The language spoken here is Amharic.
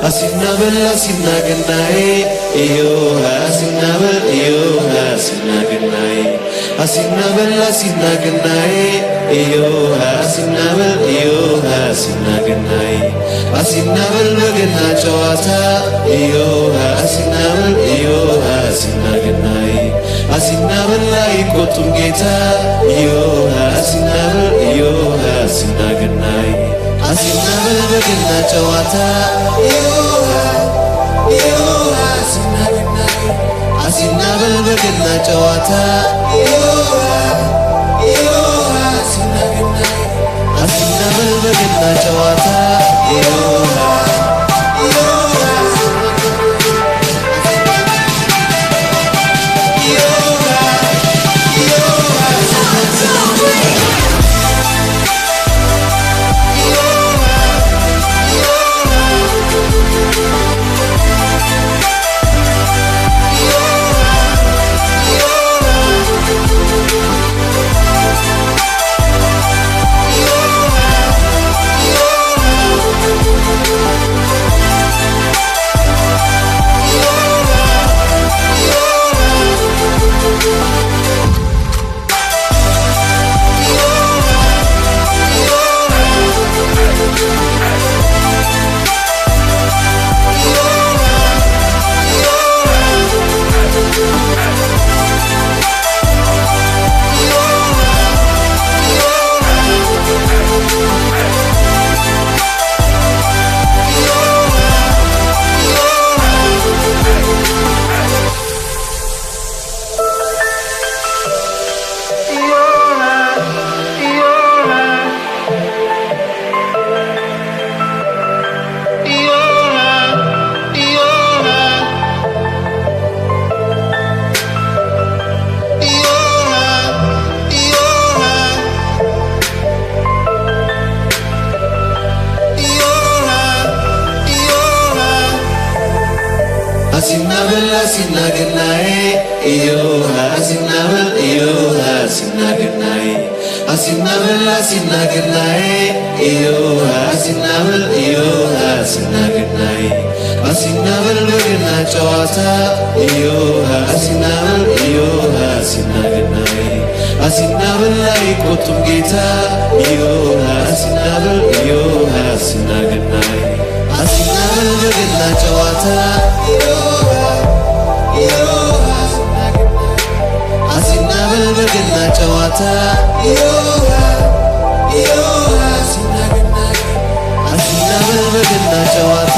አሲናበል አሲናገናዬ እዮሃ አሲናበል እዮሃ አሲናገናዬ አሲናበል አሲናገናዬ እዮሃ አሲናበል እዮሃ አሲናገናዬ አሲናበል በገና ጨዋታ እዮሃ አሲናበል እዮሃ አሲናገናዬ አሲናበል አይቆጡም ጌታ እዮሃ አሲናበል እዮሃ አሲናገናዬ አሲናበል በገና ጨዋታ እዮሃ እዮሃ አሲናገናዬ አሲናበል በገና ጨዋታ እዮሃ እዮሃ አሲናገናዬ አሲናበል በገና ጨዋታ እዮሃ አሲናበል አሲናገናዬ እዮሃ አሲናበል እዮሃ አሲናገናዬ አሲናበል አሲናገናዬ እዮሃ አሲናበል እዮሃ አሲናገናዬ አሲናበል በገና ጨዋታ እዮሃ አሲናበል እዮሃ አሲናገናዬ አሲናበል አይቆጡም ጌታ እዮሃ አሲናበል እዮሃ አሲናገናዬ አሲናበል በገና ጨዋታ አሲናበል በገና ጨዋታ አሲናበል በገና ጨዋታ